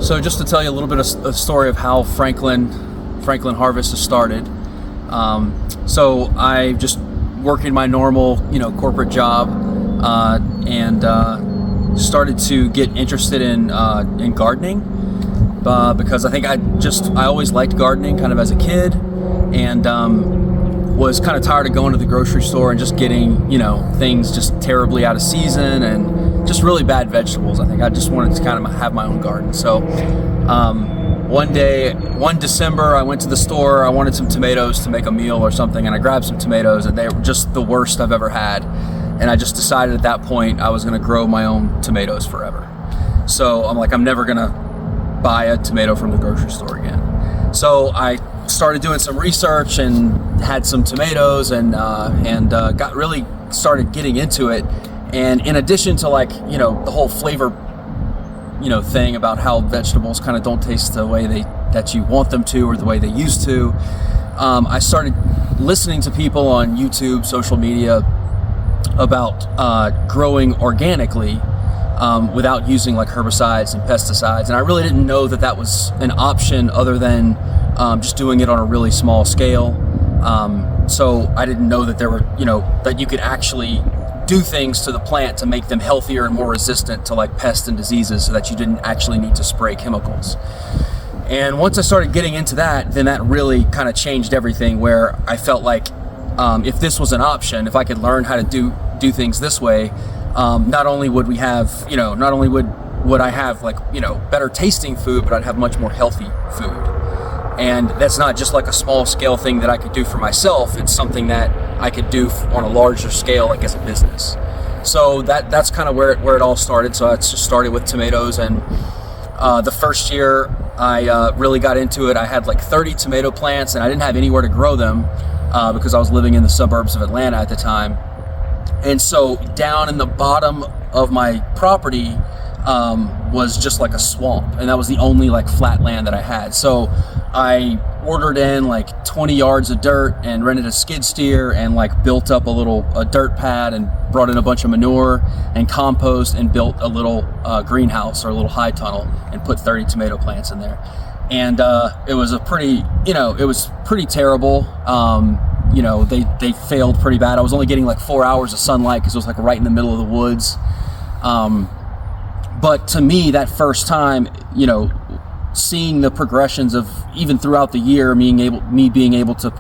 So just to tell you a little bit of a story of how Franklin Harvest has started. So I just working my normal, corporate job, and started to get interested in gardening, because I think I always liked gardening kind of as a kid, and was kind of tired of going to the grocery store and just getting, things just terribly out of season and just really bad vegetables. I think I just wanted to kind of have my own garden. So one December, I went to the store. I wanted some tomatoes to make a meal or something, and I grabbed some tomatoes, and they were just the worst I've ever had. And I just decided at that point I was going to grow my own tomatoes forever. So I'm like, I'm never going to buy a tomato from the grocery store again. So I started doing some research and had some tomatoes, and got really started getting into it. And in addition to the whole flavor thing about how vegetables kind of don't taste the way that you want them to, or the way they used to, I started listening to people on YouTube, social media, about growing organically without using like herbicides and pesticides. And I really didn't know that was an option other than just doing it on a really small scale. So I didn't know that there were, that you could actually do things to the plant to make them healthier and more resistant to like pests and diseases, so that you didn't actually need to spray chemicals. And once I started getting into that, then that really kind of changed everything, where I felt like if this was an option, if I could learn how to do things this way, not only would we have, not only would I have better tasting food, but I'd have much more healthy food. And that's not just like a small scale thing that I could do for myself. It's something that I could do on a larger scale, like as a business. So that's kind of where it all started. So I just started with tomatoes, and the first year I really got into it. I had like 30 tomato plants, and I didn't have anywhere to grow them because I was living in the suburbs of Atlanta at the time. And so down in the bottom of my property was just like a swamp, and that was the only like flat land that I had. So I ordered in like 20 yards of dirt and rented a skid steer, and like built up a dirt pad, and brought in a bunch of manure and compost, and built a little greenhouse, or a little high tunnel, and put 30 tomato plants in there. And it was it was pretty terrible. They failed pretty bad. I was only getting like 4 hours of sunlight because it was like right in the middle of the woods. But to me, that first time, seeing the progressions of even throughout the year, me being able to,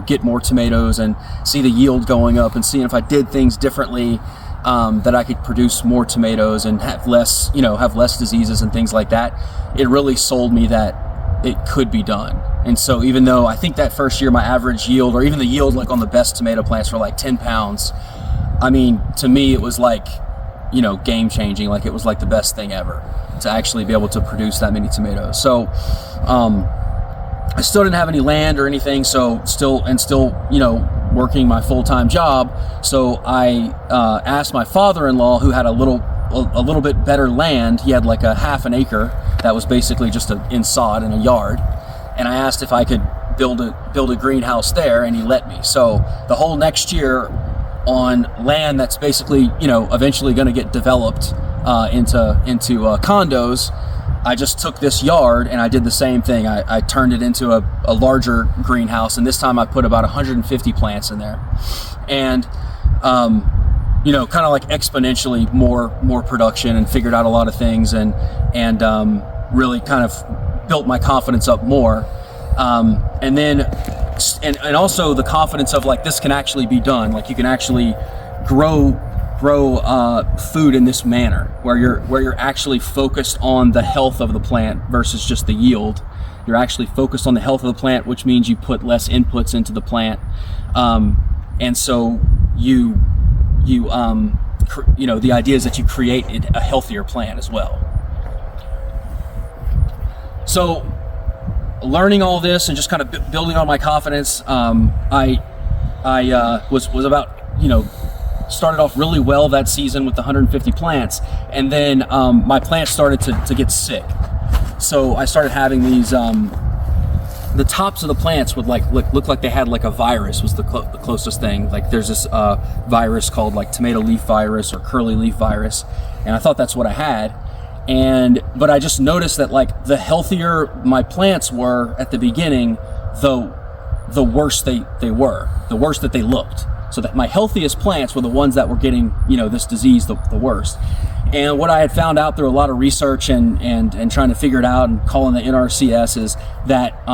get more tomatoes and see the yield going up, and seeing if I did things differently, that I could produce more tomatoes and have less diseases and things like that. It really sold me that it could be done. And so even though I think that first year my average yield, or even the yield like on the best tomato plants, were like 10 pounds, I mean, to me it was like, game changing. Like it was like the best thing ever to actually be able to produce that many tomatoes. So I still didn't have any land or anything, so still working my full-time job. So I asked my father-in-law, who had a little bit better land. He had like a half an acre that was basically just in sod in a yard, and I asked if I could build a greenhouse there, and he let me. So the whole next year, on land that's basically eventually going to get developed into condos, I just took this yard and I did the same thing. I turned it into a larger greenhouse, and this time I put about 150 plants in there, and kind of like exponentially more production, and figured out a lot of things, and really kind of built my confidence up more, and then and also the confidence of like, this can actually be done. Like you can actually grow food in this manner, where you're actually focused on the health of the plant versus just the yield. You're actually focused on the health of the plant, which means you put less inputs into the plant, and so the idea is that you create a healthier plant as well. So learning all this and just kind of building on my confidence, I was about, started off really well that season with the 150 plants, and then my plants started to get sick. So I started having these, the tops of the plants would look like they had like a virus, was the closest thing. Like there's this virus called like tomato leaf virus or curly leaf virus, and I thought that's what I had. But I just noticed that like the healthier my plants were at the beginning, the worse they were, the worse that they looked. So that my healthiest plants were the ones that were getting, this disease the worst. And what I had found out through a lot of research and trying to figure it out and calling the NRCS is that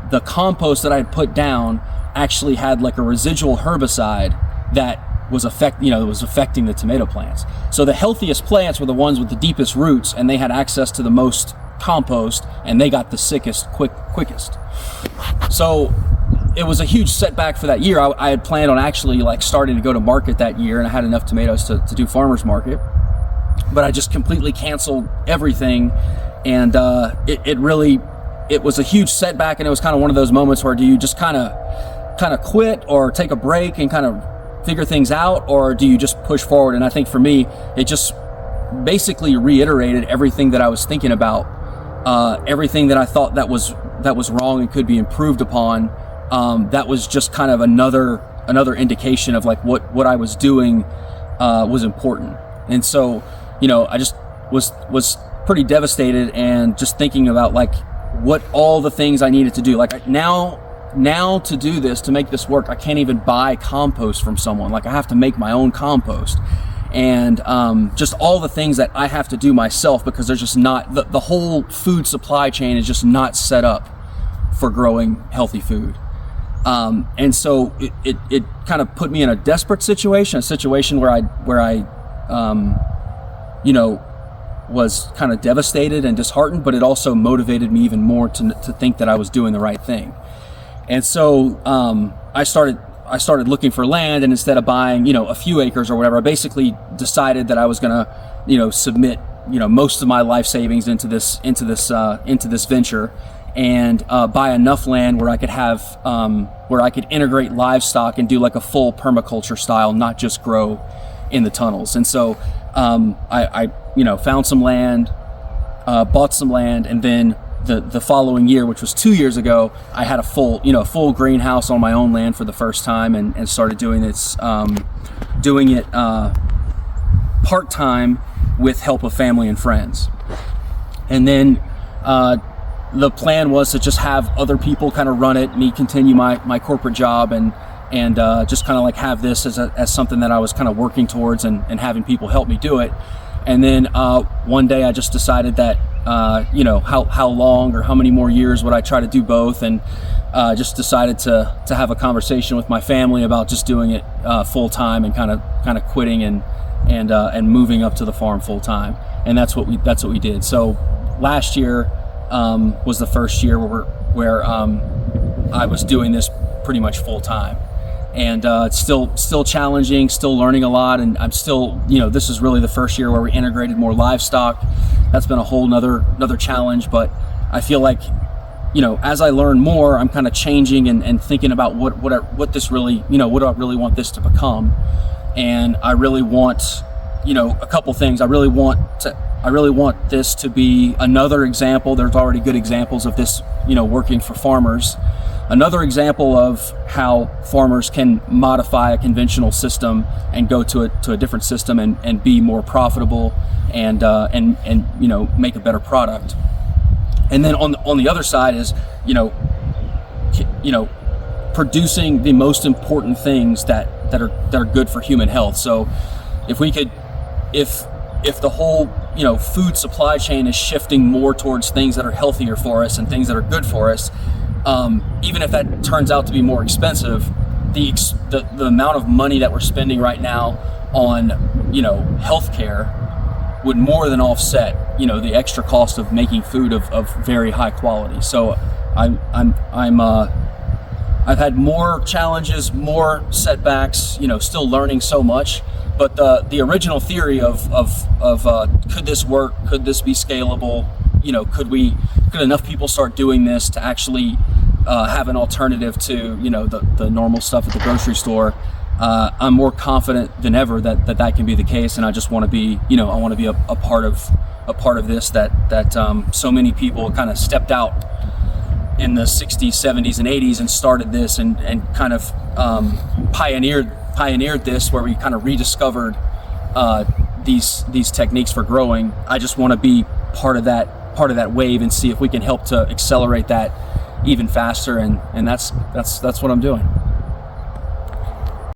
the compost that I had put down actually had like a residual herbicide that was affecting the tomato plants. So the healthiest plants were the ones with the deepest roots, and they had access to the most compost, and they got the sickest quickest. So it was a huge setback for that year. I had planned on actually like starting to go to market that year, and I had enough tomatoes to do farmers market, but I just completely canceled everything. And it was a huge setback. And it was kind of one of those moments where do you just kind of quit or take a break and kind of figure things out, or do you just push forward? And I think for me, it just basically reiterated everything that I was thinking about, everything that I thought that was wrong and could be improved upon. That was just kind of another indication of like what I was doing was important. And so, I just was pretty devastated and just thinking about like what all the things I needed to do. Like now to do this, to make this work, I can't even buy compost from someone. Like I have to make my own compost. And just all the things that I have to do myself, because there's just not, the whole food supply chain is just not set up for growing healthy food. And so it kind of put me in a desperate situation, a situation where I was kind of devastated and disheartened, but it also motivated me even more to think that I was doing the right thing. And so I started looking for land, and instead of buying, a few acres or whatever, I basically decided that I was gonna, submit, most of my life savings into this venture, and buy enough land where I could have, where I could integrate livestock and do like a full permaculture style, not just grow in the tunnels. And so I found some land, bought some land, and then the following year, which was 2 years ago, I had a full greenhouse on my own land for the first time, and started doing this, doing it part-time with help of family and friends. And then the plan was to just have other people kind of run it, me continue my corporate job, and just kind of like have this as something that I was kind of working towards, and having people help me do it. And then one day I just decided that how long or how many more years would I try to do both, and just decided to have a conversation with my family about just doing it full time, and kind of quitting and moving up to the farm full time. And that's what we did. So last year was the first year where I was doing this pretty much full time. And it's still challenging, still learning a lot, and I'm still, this is really the first year where we integrated more livestock. That's been a whole another challenge, but I feel like, as I learn more, I'm kind of changing and thinking about what this really, what I really want this to become. And I really want, a couple things. I really want this to be another example. There's already good examples of this, working for farmers. Another example of how farmers can modify a conventional system and go to a different system and be more profitable and make a better product. And then on the other side is producing the most important things that are good for human health. So if the whole food supply chain is shifting more towards things that are healthier for us and things that are good for us, even if that turns out to be more expensive, the amount of money that we're spending right now on healthcare would more than offset the extra cost of making food of very high quality. So I've had more challenges, more setbacks, still learning so much. But the original theory of could this work? Could this be scalable? Could enough people start doing this to actually have an alternative to the normal stuff at the grocery store? I'm more confident than ever that can be the case, and I just want to be I want to be a part of this that so many people kind of stepped out in the 60s, 70s, and 80s and started this and kind of pioneered this, where we kind of rediscovered these techniques for growing. I just want to be part of that wave and see if we can help to accelerate that even faster. And that's what I'm doing.